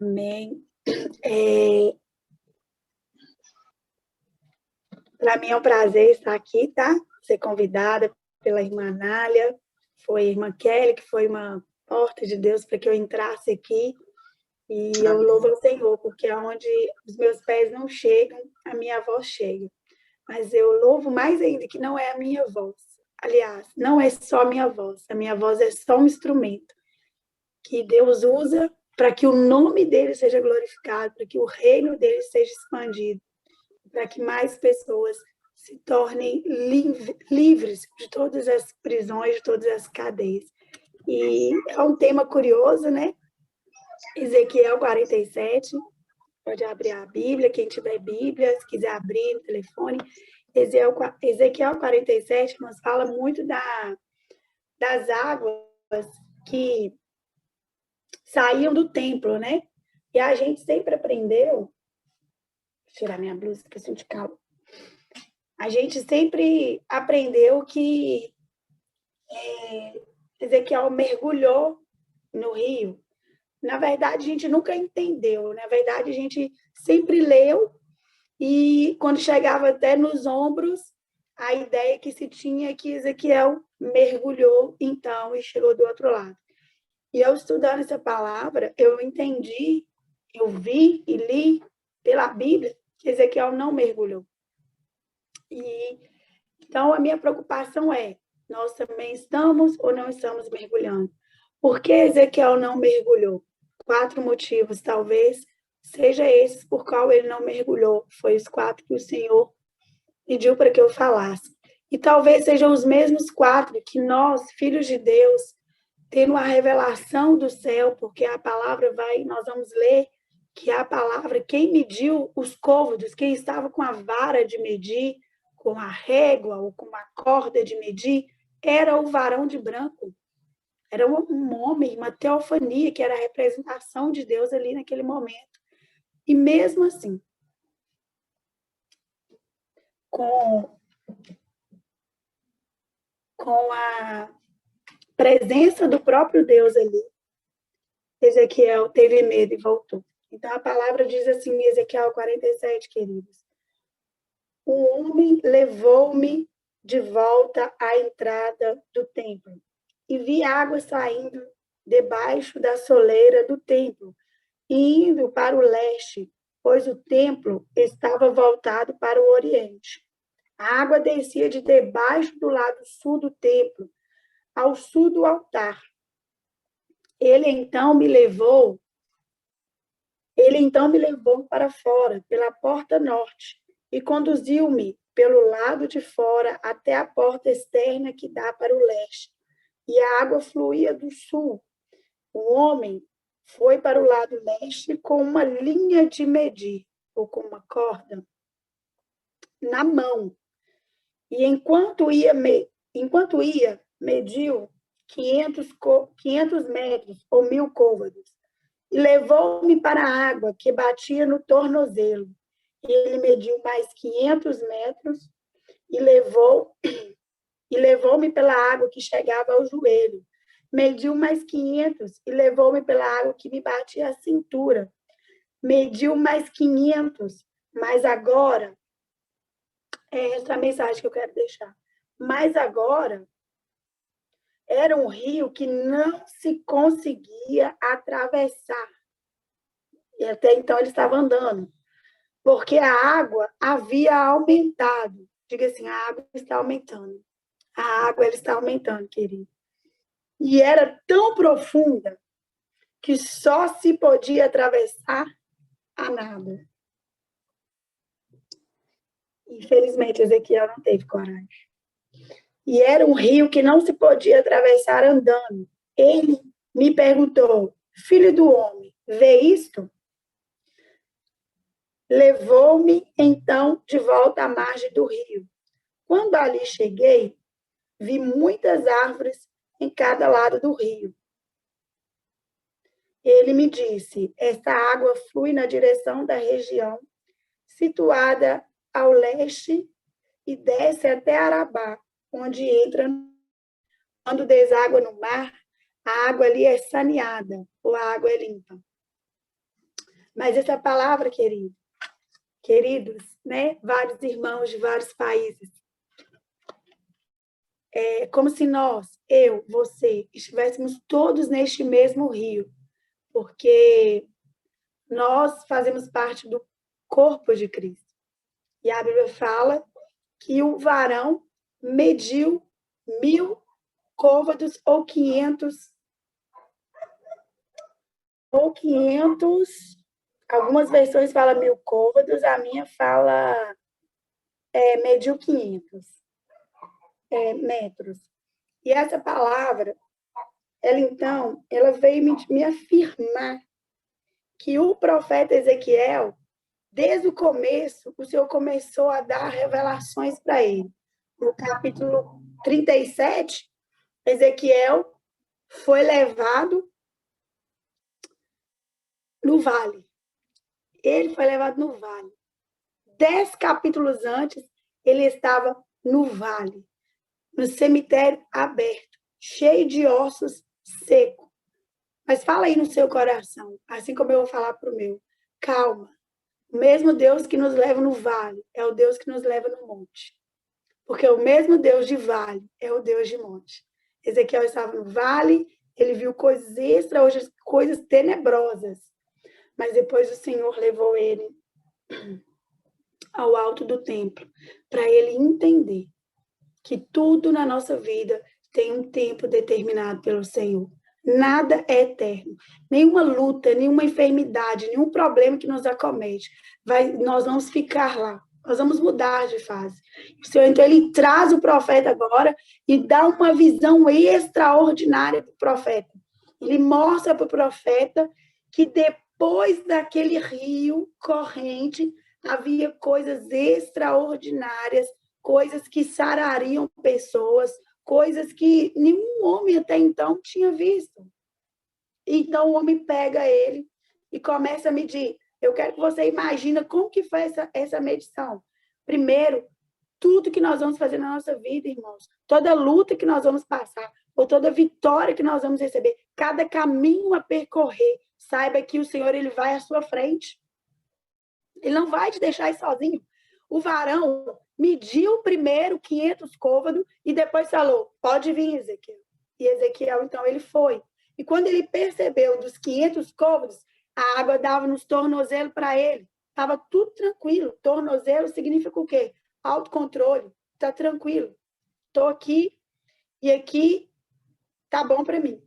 Amém. Para mim é um prazer estar aqui, tá? Ser convidada pela irmã Nália, foi a irmã Kelly, que foi uma porta de Deus para que eu entrasse aqui. E eu louvo ao Senhor, porque aonde os meus pés não chegam, a minha voz chega. Mas eu louvo mais ainda que não é a minha voz. Aliás, não é só a minha voz é só um instrumento que Deus usa para que o nome dele seja glorificado, para que o reino dele seja expandido, para que mais pessoas se tornem livres de todas as prisões, de todas as cadeias. E é um tema curioso, né? Ezequiel 47, pode abrir a Bíblia, quem tiver Bíblia, se quiser abrir no telefone. Ezequiel 47 nos fala muito das águas que saíam do templo, né? E a gente sempre aprendeu. Vou tirar minha blusa, que eu sinto calor. A gente sempre aprendeu que Ezequiel mergulhou no rio. Na verdade, a gente nunca entendeu. Na verdade, a gente sempre leu e quando chegava até nos ombros, a ideia que se tinha é que Ezequiel mergulhou, então, e chegou do outro lado. E eu estudando essa palavra, eu entendi, eu vi e li pela Bíblia que Ezequiel não mergulhou. E então a minha preocupação é: nós também estamos ou não estamos mergulhando? Por que Ezequiel não mergulhou? 4 motivos, talvez seja esses por qual ele não mergulhou. Foi os 4 que o Senhor pediu para que eu falasse. E talvez sejam os mesmos 4 que nós, filhos de Deus, tendo a revelação do céu, porque a palavra nós vamos ler que a palavra, quem mediu os côvados, quem estava com a vara de medir, com a régua ou com a corda de medir, era o varão de branco. Era um homem, uma teofania, que era a representação de Deus ali naquele momento. E mesmo assim, com a presença do próprio Deus ali, Ezequiel teve medo e voltou. Então, a palavra diz assim em Ezequiel 47, queridos: o homem levou-me de volta à entrada do templo e vi água saindo debaixo da soleira do templo e indo para o leste, pois o templo estava voltado para o oriente. A água descia de debaixo do lado sul do templo, ao sul do altar. Ele então me levou para fora, pela porta norte, e conduziu-me pelo lado de fora até a porta externa que dá para o leste. E a água fluía do sul. O homem foi para o lado leste com uma linha de medir, ou com uma corda, na mão. E enquanto ia, mediu 500 metros, ou 1000 côvados, e levou-me para a água que batia no tornozelo. E ele mediu mais 500 metros e levou-me pela água que chegava ao joelho. Mediu mais 500 e levou-me pela água que me batia a cintura. Mediu mais 500, mas agora, essa é a mensagem que eu quero deixar. Mas agora, era um rio que não se conseguia atravessar. E até então ele estava andando, porque a água havia aumentado. Diga assim, a água está aumentando. A água ela está aumentando, querido. E era tão profunda que só se podia atravessar a nado. Infelizmente, Ezequiel não teve coragem. E era um rio que não se podia atravessar andando. Ele me perguntou: filho do homem, vê isto? Levou-me, então, de volta à margem do rio. Quando ali cheguei, vi muitas árvores em cada lado do rio. Ele me disse: esta água flui na direção da região situada ao leste e desce até Arabá, onde entra. Quando deságua no mar, a água ali é saneada, ou a água é limpa. Mas essa palavra, queridos, né? Vários irmãos de vários países, é como se nós, eu, você, estivéssemos todos neste mesmo rio, porque nós fazemos parte do corpo de Cristo. E a Bíblia fala que o varão mediu 1.000 côvados ou 500, algumas versões falam 1.000 côvados, a minha fala mediu 500 metros. E essa palavra, ela veio me afirmar que o profeta Ezequiel, desde o começo, o Senhor começou a dar revelações para ele. No capítulo 37, Ezequiel foi levado no vale. Ele foi levado no vale. 10 capítulos antes, ele estava no vale, no cemitério aberto, cheio de ossos secos. Mas fala aí no seu coração, assim como eu vou falar para o meu. Calma. O mesmo Deus que nos leva no vale é o Deus que nos leva no monte. Porque o mesmo Deus de vale é o Deus de monte. Ezequiel estava no vale, ele viu coisas extraordinárias, coisas tenebrosas. Mas depois o Senhor levou ele ao alto do templo, para ele entender que tudo na nossa vida tem um tempo determinado pelo Senhor. Nada é eterno. Nenhuma luta, nenhuma enfermidade, nenhum problema que nos acomete, nós vamos ficar lá. Nós vamos mudar de fase. O Senhor, então, ele traz o profeta agora e dá uma visão extraordinária para o profeta. Ele mostra para o profeta que depois daquele rio corrente, havia coisas extraordinárias, coisas que sarariam pessoas, coisas que nenhum homem até então tinha visto. Então o homem pega ele e começa a medir. Eu quero que você imagine como que foi essa medição. Primeiro, tudo que nós vamos fazer na nossa vida, irmãos, toda luta que nós vamos passar, ou toda vitória que nós vamos receber, cada caminho a percorrer, saiba que o Senhor ele vai à sua frente. Ele não vai te deixar aí sozinho. O varão mediu primeiro 500 côvados e depois falou, pode vir, Ezequiel. E Ezequiel, então, ele foi. E quando ele percebeu dos 500 côvados, a água dava nos tornozelos para ele. Estava tudo tranquilo. Tornozelo significa o quê? Autocontrole. Está tranquilo. Estou aqui e aqui tá bom para mim.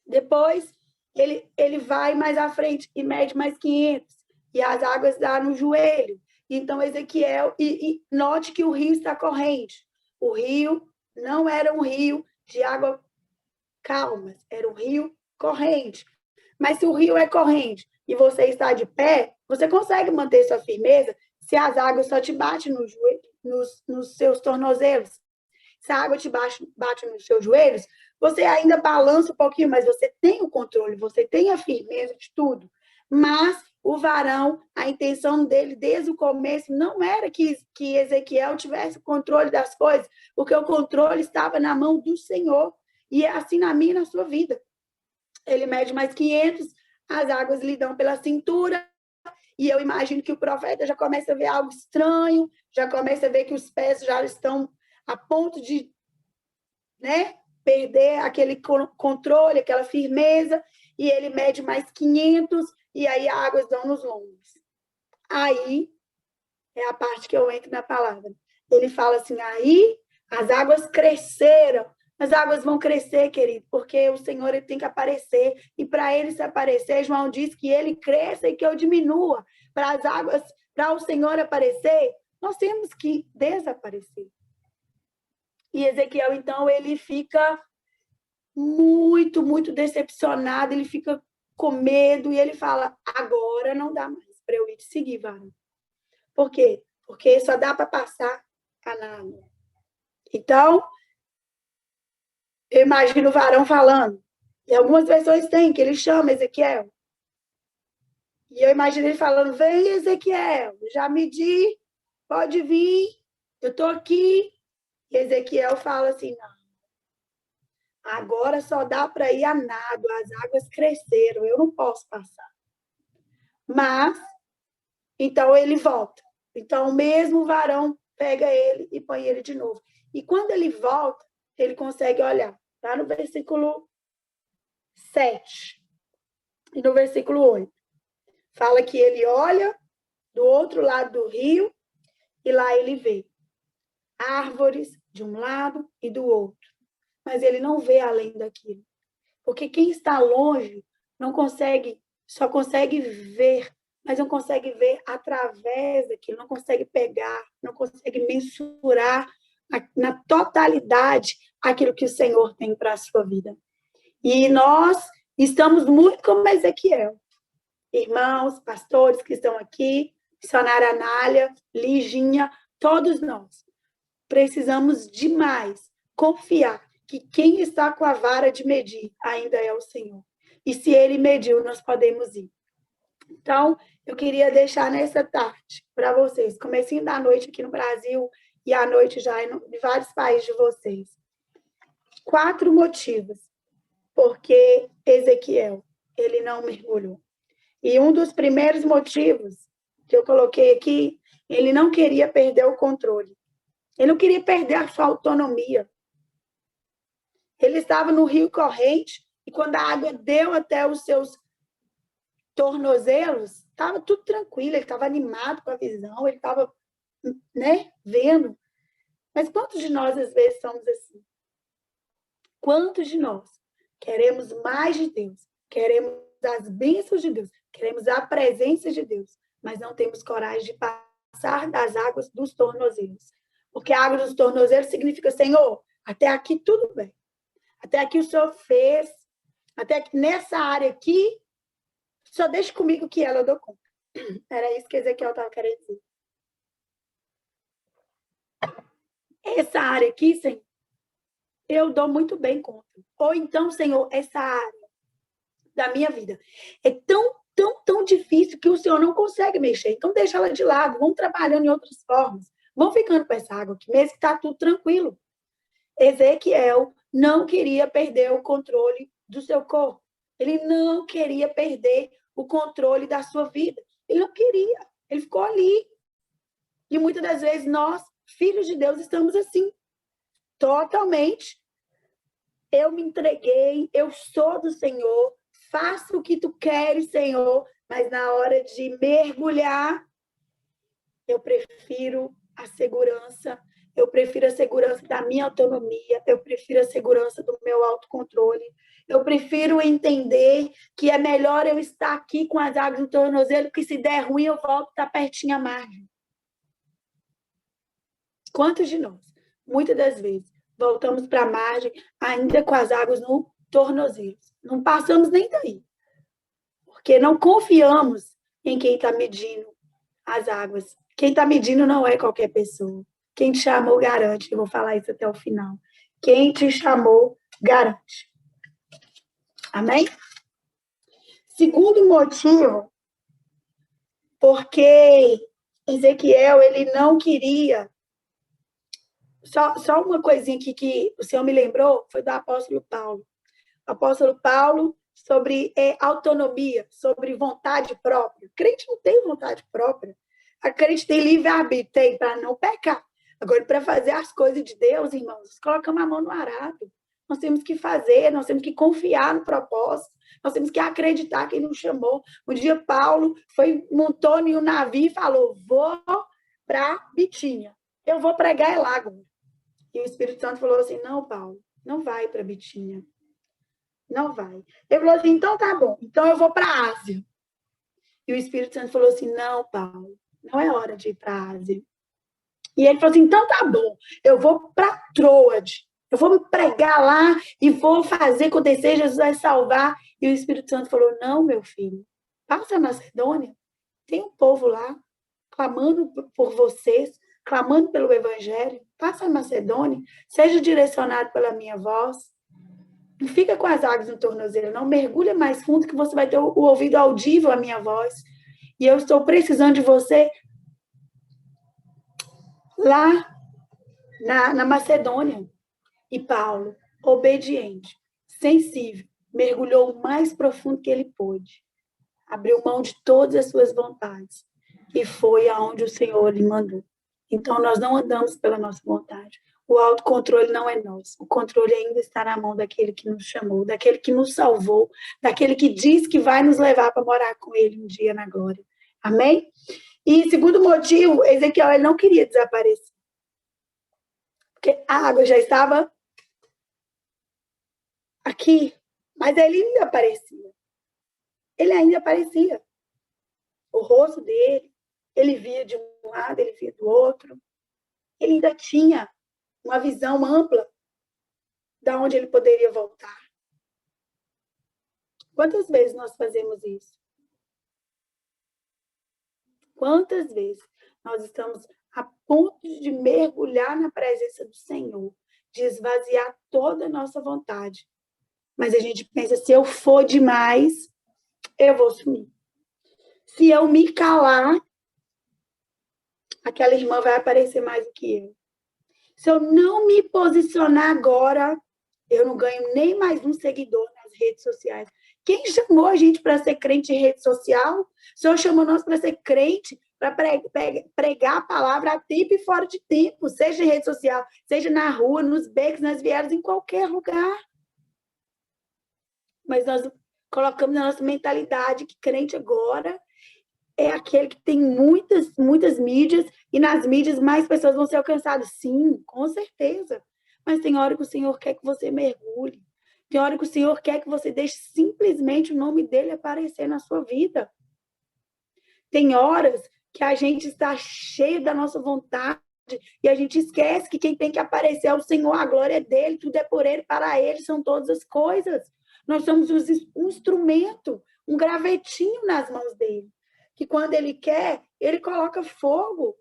Depois, ele vai mais à frente e mede mais 500. E as águas dão no joelho. Então, Ezequiel, e note que o rio está corrente. O rio não era um rio de água calma, era um rio corrente. Mas se o rio é corrente e você está de pé, você consegue manter sua firmeza se as águas só te batem no joelho, nos seus tornozelos. Se a água te bate nos seus joelhos, você ainda balança um pouquinho, mas você tem o controle, você tem a firmeza de tudo. Mas o varão, a intenção dele desde o começo não era que Ezequiel tivesse o controle das coisas, porque o controle estava na mão do Senhor. E é assim na minha e na sua vida. Ele mede mais 500, as águas lhe dão pela cintura, e eu imagino que o profeta já começa a ver algo estranho, já começa a ver que os pés já estão a ponto de, né, perder aquele controle, aquela firmeza, e ele mede mais 500, e aí as águas dão nos lombos. Aí é a parte que eu entro na palavra. Ele fala assim, aí as águas cresceram. As águas vão crescer, querido, porque o Senhor ele tem que aparecer. E para ele se aparecer, João diz que ele cresça e que eu diminua. Para as águas, para o Senhor aparecer, nós temos que desaparecer. E Ezequiel, então, ele fica muito, muito decepcionado, ele fica com medo e ele fala, agora não dá mais para eu ir te seguir, varão. Por quê? Porque só dá para passar a nada. Então, eu imagino o varão falando. E algumas versões tem, que ele chama Ezequiel. E eu imagino ele falando, vem, Ezequiel, já medi, pode vir, eu estou aqui. E Ezequiel fala assim, não, agora só dá para ir a nado, as águas cresceram, eu não posso passar. Mas, então ele volta. Então, o mesmo varão pega ele e põe ele de novo. E quando ele volta, ele consegue olhar. Tá no versículo 7 e no versículo 8. Fala que ele olha do outro lado do rio e lá ele vê árvores de um lado e do outro. Mas ele não vê além daquilo. Porque quem está longe não consegue, só consegue ver, mas não consegue ver através daquilo, não consegue pegar, não consegue mensurar na totalidade aquilo que o Senhor tem para a sua vida. E nós estamos muito como Ezequiel. Irmãos, pastores que estão aqui, missionária Anália, Liginha, todos nós precisamos demais confiar que quem está com a vara de medir ainda é o Senhor. E se ele mediu, nós podemos ir. Então, eu queria deixar nessa tarde para vocês, comecinho da noite aqui no Brasil e à noite já em vários países de vocês. 4 motivos porque Ezequiel, ele não mergulhou. E um dos primeiros motivos que eu coloquei aqui, ele não queria perder o controle. Ele não queria perder a sua autonomia. Ele estava no rio corrente e quando a água deu até os seus tornozelos, estava tudo tranquilo, ele estava animado com a visão, ele estava, vendo. Mas quantos de nós, às vezes, somos assim? Quantos de nós queremos mais de Deus, queremos as bênçãos de Deus, queremos a presença de Deus, mas não temos coragem de passar das águas dos tornozelos? Porque a água dos tornozelos significa, Senhor, até aqui tudo bem. Até aqui o Senhor fez, até aqui, nessa área aqui, só deixa comigo que ela eu dou conta. Era isso que Ezequiel estava querendo dizer. Essa área aqui, Senhor, eu dou muito bem conta. Ou então, Senhor, essa área da minha vida é tão difícil que o Senhor não consegue mexer. Então, deixa ela de lado. Vamos trabalhando em outras formas. Vamos ficando com essa água aqui, mesmo que está tudo tranquilo. Ezequiel não queria perder o controle do seu corpo. Ele não queria perder o controle da sua vida. Ele não queria. Ele ficou ali. E muitas das vezes nós, filhos de Deus, estamos assim. Totalmente. Eu me entreguei, eu sou do Senhor, faço o que tu queres, Senhor, mas na hora de mergulhar, eu prefiro a segurança da minha autonomia, eu prefiro a segurança do meu autocontrole, eu prefiro entender que é melhor eu estar aqui com as águas no tornozelo, que se der ruim eu volto a estar pertinho à margem. Quantos de nós, muitas das vezes, voltamos para a margem ainda com as águas no tornozelo? Não passamos nem daí, porque não confiamos em quem está medindo as águas. Quem está medindo não é qualquer pessoa. Quem te chamou, garante. Eu vou falar isso até o final. Quem te chamou, garante. Amém? Segundo motivo, porque Ezequiel, ele não queria... Só uma coisinha aqui que o Senhor me lembrou, foi do apóstolo Paulo. O apóstolo Paulo, sobre autonomia, sobre vontade própria. O crente não tem vontade própria. A crente tem livre-arbítrio, tem para não pecar. Agora, para fazer as coisas de Deus, irmãos, colocamos a mão no arado. Nós temos que fazer, nós temos que confiar no propósito, nós temos que acreditar que ele nos chamou. Um dia, Paulo montou em um navio e falou, vou para Bitínia. Eu vou pregar em Lago. E o Espírito Santo falou assim, não, Paulo, não vai para Bitínia. Não vai. Ele falou assim, então tá bom, então eu vou para a Ásia. E o Espírito Santo falou assim, não, Paulo, não é hora de ir para a Ásia. E ele falou assim, então tá bom, eu vou para Troade. Eu vou me pregar lá e vou fazer acontecer, Jesus vai salvar. E o Espírito Santo falou, não, meu filho, passa a Macedônia. Tem um povo lá, clamando por vocês, clamando pelo Evangelho. Passa a Macedônia, seja direcionado pela minha voz. Não fica com as águas no tornozelo, não. Mergulha mais fundo que você vai ter o ouvido audível à minha voz. E eu estou precisando de você lá na Macedônia. E Paulo, obediente, sensível, mergulhou o mais profundo que ele pôde. abriu mão de todas as suas vontades e foi aonde o Senhor lhe mandou. Então, nós não andamos pela nossa vontade. O autocontrole não é nosso. O controle ainda está na mão daquele que nos chamou, daquele que nos salvou, daquele que diz que vai nos levar para morar com ele um dia na glória. Amém? E segundo motivo, Ezequiel ele não queria desaparecer. Porque a água já estava aqui, mas ele ainda aparecia. Ele ainda aparecia. O rosto dele, ele via de um lado, ele via do outro. Ele ainda tinha uma visão ampla de onde ele poderia voltar. Quantas vezes nós fazemos isso? Quantas vezes nós estamos a ponto de mergulhar na presença do Senhor, de esvaziar toda a nossa vontade. Mas a gente pensa, se eu for demais, eu vou sumir. Se eu me calar, aquela irmã vai aparecer mais do que eu. Se eu não me posicionar agora, eu não ganho nem mais um seguidor nas redes sociais. Quem chamou a gente para ser crente em rede social? O Senhor chamou nós para ser crente, para pregar a palavra a tempo e fora de tempo, seja em rede social, seja na rua, nos becos, nas vielas, em qualquer lugar. Mas nós colocamos na nossa mentalidade que crente agora é aquele que tem muitas mídias, e nas mídias mais pessoas vão ser alcançadas. Sim, com certeza. Mas tem hora que o Senhor quer que você mergulhe. Tem hora que o Senhor quer que você deixe simplesmente o nome dele aparecer na sua vida. Tem horas que a gente está cheio da nossa vontade e a gente esquece que quem tem que aparecer é o Senhor, a glória é dele, tudo é por ele, para ele são todas as coisas. Nós somos um instrumento, um gravetinho nas mãos dele. Que quando ele quer, ele coloca fogo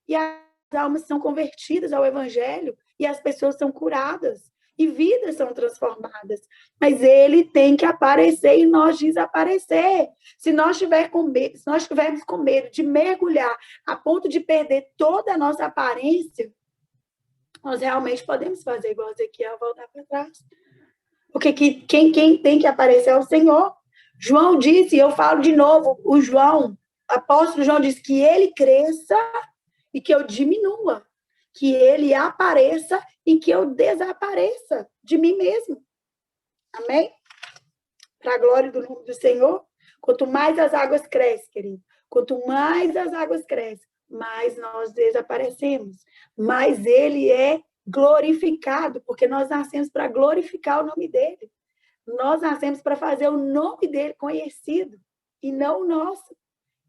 e as almas são convertidas ao evangelho e as pessoas são curadas e vidas são transformadas. Mas ele tem que aparecer e nós desaparecer. Se nós tivermos com medo de mergulhar a ponto de perder toda a nossa aparência, nós realmente podemos fazer igual Ezequiel, voltar para trás. Porque quem tem que aparecer é o Senhor. João disse, eu falo de novo, o apóstolo João disse que ele cresça e que eu diminua, que ele apareça e que eu desapareça de mim mesmo. Amém? Para a glória do nome do Senhor. Quanto mais as águas crescem, querido, quanto mais as águas crescem, mais nós desaparecemos. Mais ele é glorificado, porque nós nascemos para glorificar o nome dele. Nós nascemos para fazer o nome dele conhecido e não o nosso.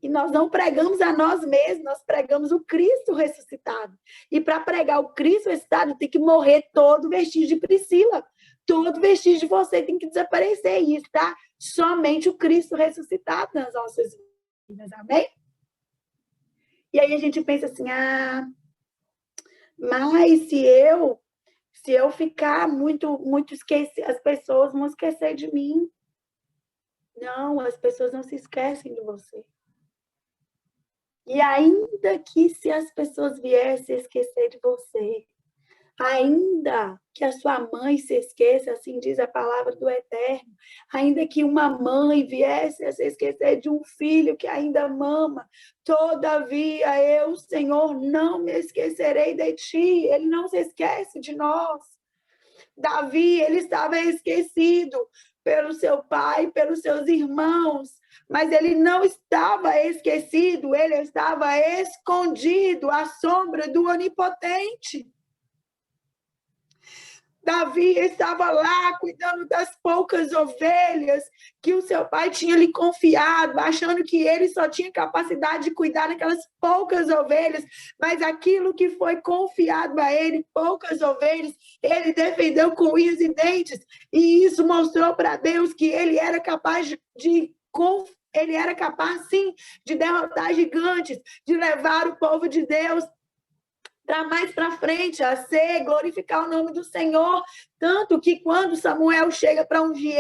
E nós não pregamos a nós mesmos, nós pregamos o Cristo ressuscitado. E para pregar o Cristo ressuscitado, tem que morrer todo vestígio de Priscila. Todo vestígio de você tem que desaparecer. E está somente o Cristo ressuscitado nas nossas vidas. Amém? E aí a gente pensa assim, mas se eu ficar muito esquecido, as pessoas vão esquecer de mim. Não, as pessoas não se esquecem de você. E ainda que se as pessoas viessem esquecer de você, ainda que a sua mãe se esqueça, assim diz a palavra do Eterno, ainda que uma mãe viesse a se esquecer de um filho que ainda mama, todavia eu, Senhor, não me esquecerei de ti. Ele não se esquece de nós. Davi, ele estava esquecido pelo seu pai, pelos seus irmãos, mas ele não estava esquecido, ele estava escondido à sombra do Onipotente. Davi estava lá cuidando das poucas ovelhas que o seu pai tinha lhe confiado, achando que ele só tinha capacidade de cuidar daquelas poucas ovelhas, mas aquilo que foi confiado a ele, poucas ovelhas, ele defendeu com unhas e dentes, e isso mostrou para Deus que ele era capaz ele era capaz, sim, de derrotar gigantes, de levar o povo de Deus para mais para frente, a ser, glorificar o nome do Senhor. Tanto que quando Samuel chega para ungir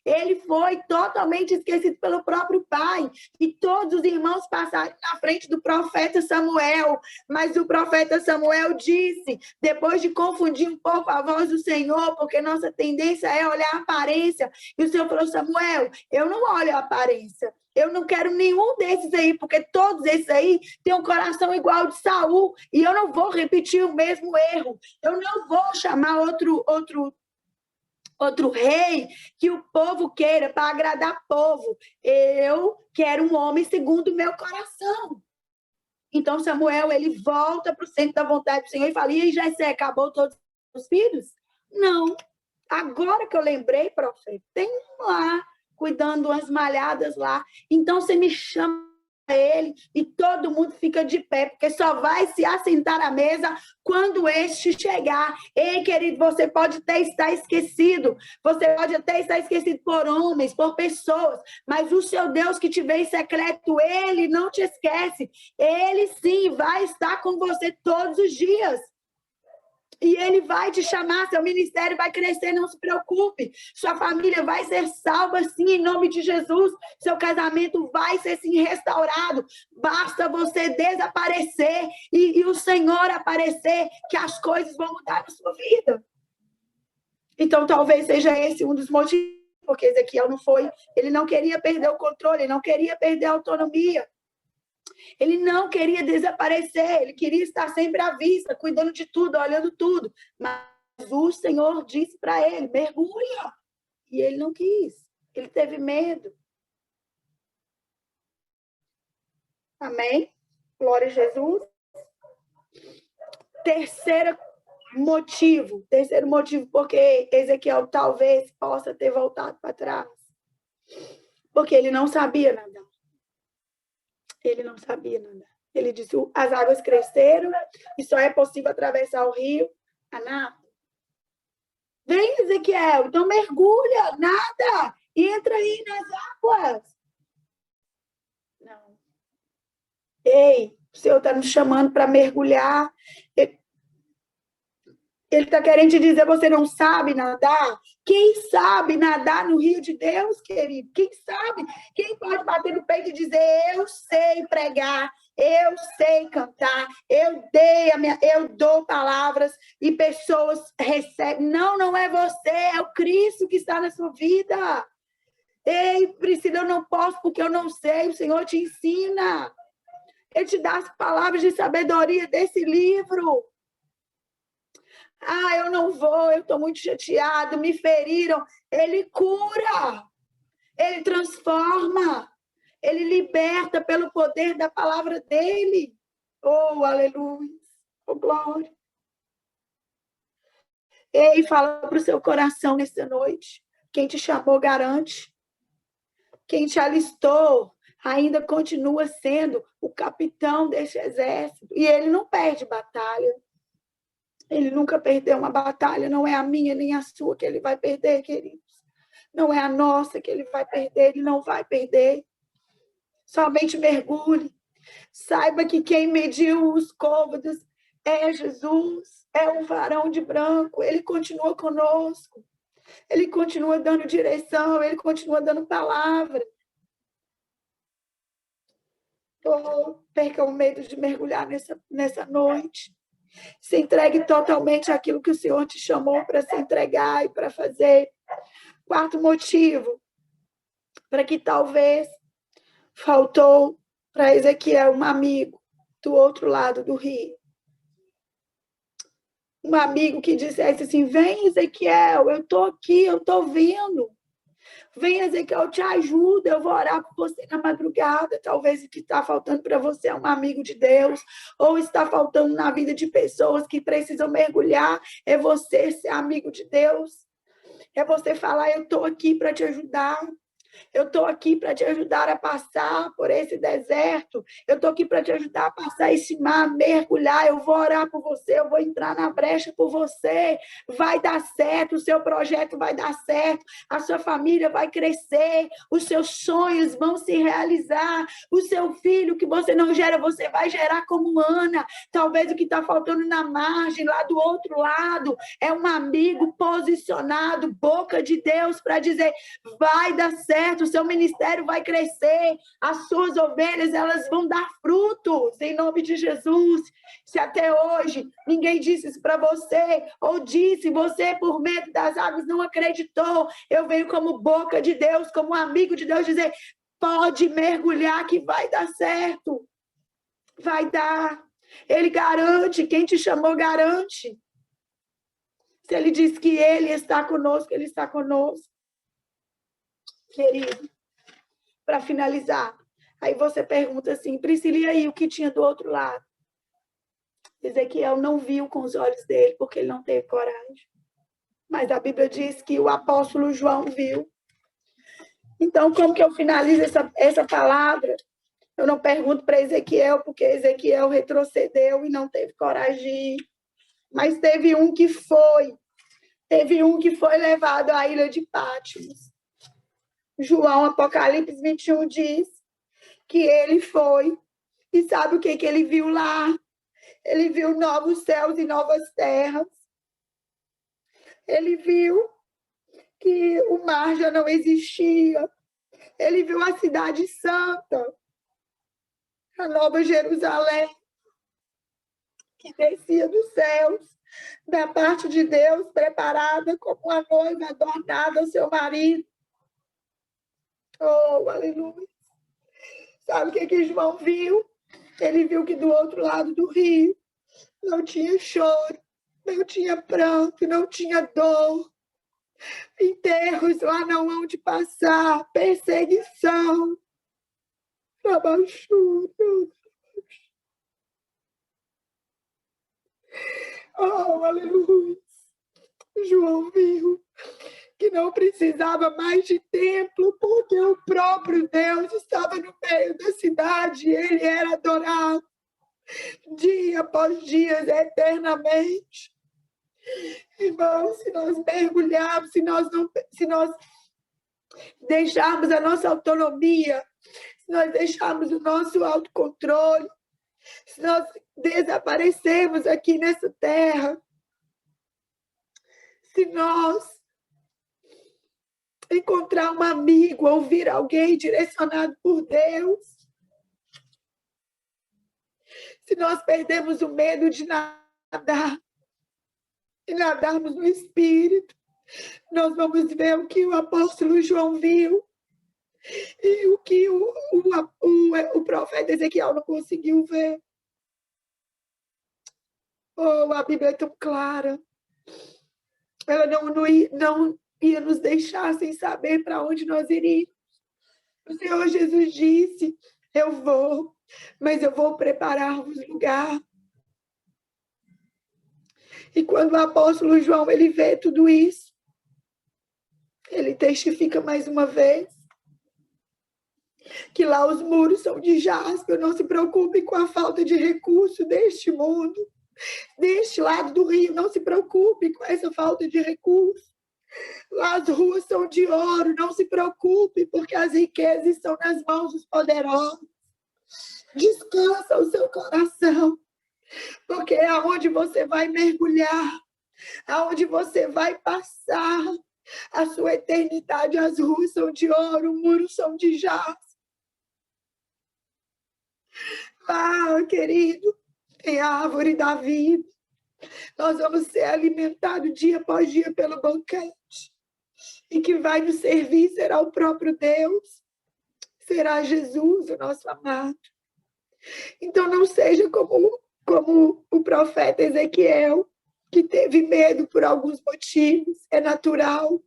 ele foi totalmente esquecido pelo próprio pai. E todos os irmãos passaram na frente do profeta Samuel. Mas o profeta Samuel disse, depois de confundir um pouco a voz do Senhor, porque nossa tendência é olhar a aparência, e o Senhor falou, Samuel, eu não olho a aparência, Eu não quero nenhum desses aí, porque todos esses aí têm um coração igual de Saul, e eu não vou repetir o mesmo erro. Eu não vou chamar outro rei que o povo queira para agradar o povo. Eu quero um homem segundo o meu coração. Então Samuel, ele volta para o centro da vontade do Senhor e fala: e Jessé, acabou todos os filhos? Não. Agora que eu lembrei, profeta, tem um lá cuidando umas malhadas lá. Então você me chama ele e todo mundo fica de pé, porque só vai se assentar à mesa quando este chegar. Ei, querido, você pode até estar esquecido, você pode até estar esquecido por homens, por pessoas, mas o seu Deus que te vê em secreto, ele não te esquece. Ele sim vai estar com você todos os dias. E ele vai te chamar, seu ministério vai crescer, não se preocupe. Sua família vai ser salva, sim, em nome de Jesus. Seu casamento vai ser, sim, restaurado. Basta você desaparecer e o Senhor aparecer, que as coisas vão mudar na sua vida. Então, talvez seja esse um dos motivos, porque Ezequiel ele não queria perder o controle, ele não queria perder a autonomia. Ele não queria desaparecer, ele queria estar sempre à vista, cuidando de tudo, olhando tudo. Mas o Senhor disse para ele: mergulha. E ele não quis, ele teve medo. Amém? Glória a Jesus. Terceiro motivo, porque Ezequiel talvez possa ter voltado para trás. Porque ele não sabia nadar. Ele não sabia nadar. Ele disse: as águas cresceram e só é possível atravessar o rio a nado. Vem, Ezequiel, então mergulha, nada, entra aí nas águas. Não. Ei, o Senhor está nos chamando para mergulhar. Ele está querendo te dizer: você não sabe nadar? Quem sabe nadar no rio de Deus, querido? Quem sabe? Quem pode bater no peito e dizer: eu sei pregar, eu sei cantar, eu dou palavras e pessoas recebem. Não, não é você, é o Cristo que está na sua vida. Ei, Priscila, eu não posso porque eu não sei, o Senhor te ensina. Ele te dá as palavras de sabedoria desse livro. Ah, eu não vou, eu estou muito chateado, me feriram. Ele cura, ele transforma, ele liberta pelo poder da palavra dele. Oh, aleluia, oh, glória. Ei, fala para o seu coração nessa noite. Quem te chamou garante. Quem te alistou ainda continua sendo o capitão deste exército. E ele não perde batalha. Ele nunca perdeu uma batalha, não é a minha nem a sua que ele vai perder, queridos. Não é a nossa que ele vai perder, ele não vai perder. Somente mergulhe. Saiba que quem mediu os côvados é Jesus, é um varão de branco, ele continua conosco. Ele continua dando direção, ele continua dando palavra. Oh, perca o medo de mergulhar nessa noite. Se entregue totalmente àquilo que o Senhor te chamou para se entregar e para fazer. Quarto motivo, para que talvez faltou para Ezequiel um amigo do outro lado do rio. Um amigo que dissesse assim: vem, Ezequiel, eu estou aqui, eu estou vendo. Vem, Ezequiel, te ajuda, eu vou orar por você na madrugada. Talvez o que está faltando para você é um amigo de Deus, ou está faltando na vida de pessoas que precisam mergulhar, é você ser amigo de Deus. É você falar: eu estou aqui para te ajudar. Eu estou aqui para te ajudar a passar por esse deserto. Eu estou aqui para te ajudar a passar esse mar, mergulhar. Eu vou orar por você, eu vou entrar na brecha por você. Vai dar certo, o seu projeto vai dar certo. A sua família vai crescer. Os seus sonhos vão se realizar. O seu filho que você não gera, você vai gerar como Ana. Talvez o que está faltando na margem, lá do outro lado, é um amigo posicionado, boca de Deus, para dizer: vai dar certo, o seu ministério vai crescer, as suas ovelhas, elas vão dar frutos, em nome de Jesus. Se até hoje ninguém disse isso para você, ou disse, você por medo das águas não acreditou, eu venho como boca de Deus, como amigo de Deus, dizer: Pode mergulhar que vai dar certo. Vai dar. Ele garante, quem te chamou garante. Se ele diz que ele está conosco, ele está conosco. Querido, para finalizar, aí você pergunta assim, Priscila, e aí o que tinha do outro lado? Ezequiel não viu com os olhos dele, porque ele não teve coragem. Mas a Bíblia diz que o apóstolo João viu. Então, como que eu finalizo essa palavra? Eu não pergunto para Ezequiel, porque Ezequiel retrocedeu e não teve coragem de ir. Mas teve um que foi. Teve um que foi levado à ilha de Patmos. João, Apocalipse 21, diz que ele foi. E sabe o que ele viu lá? Ele viu novos céus e novas terras. Ele viu que o mar já não existia. Ele viu a cidade santa, a Nova Jerusalém, que descia dos céus, da parte de Deus, preparada como uma noiva adornada ao seu marido. Oh, aleluia! Sabe o que João viu? Ele viu que do outro lado do rio não tinha choro, não tinha pranto, não tinha dor. Enterros lá não hão de passar, perseguição. Oh, aleluia! João viu que não precisava mais de templo, porque o próprio Deus estava no meio da cidade, ele era adorado dia após dia, eternamente. Irmãos, se nós mergulharmos, se nós deixarmos a nossa autonomia, se nós deixarmos o nosso autocontrole, se nós desaparecermos aqui nessa terra, se nós encontrar um amigo, ouvir alguém direcionado por Deus, se nós perdemos o medo de nadar e nadarmos no Espírito, nós vamos ver o que o apóstolo João viu e o que o profeta Ezequiel não conseguiu ver. Oh, a Bíblia é tão clara. Ela não ia nos deixar sem saber para onde nós iríamos. O Senhor Jesus disse, eu vou, mas eu vou preparar-vos lugar. E quando o apóstolo João ele vê tudo isso, ele testifica mais uma vez que lá os muros são de jaspe. Não se preocupe com a falta de recurso deste mundo, deste lado do rio. Não se preocupe com essa falta de recurso. Lá as ruas são de ouro. Não se preocupe, porque as riquezas estão nas mãos dos poderosos. Descansa o seu coração, porque é aonde você vai mergulhar, aonde você vai passar a sua eternidade. As ruas são de ouro, os muros são de jaspe. Ah, querido, tem a árvore da vida. Nós vamos ser alimentados dia após dia pelo banquete. E que vai nos servir será o próprio Deus. Será Jesus, o nosso amado. Então não seja como o profeta Ezequiel, que teve medo por alguns motivos. É natural.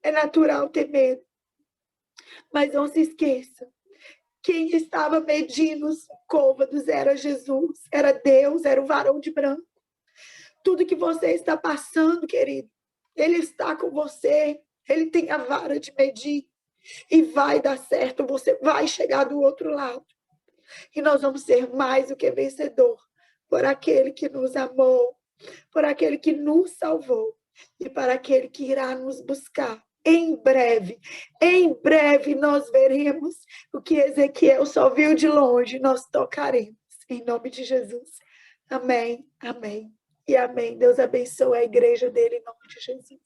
É natural ter medo. Mas não se esqueça. Quem estava medindo os côvados era Jesus, era Deus, era o varão de branco. Tudo que você está passando, querido, ele está com você, ele tem a vara de medir e vai dar certo, você vai chegar do outro lado. E nós vamos ser mais do que vencedor por aquele que nos amou, por aquele que nos salvou e para aquele que irá nos buscar. Em breve nós veremos o que Ezequiel só viu de longe, nós tocaremos, em nome de Jesus. Amém, amém e amém. Deus abençoe a igreja dele, em nome de Jesus.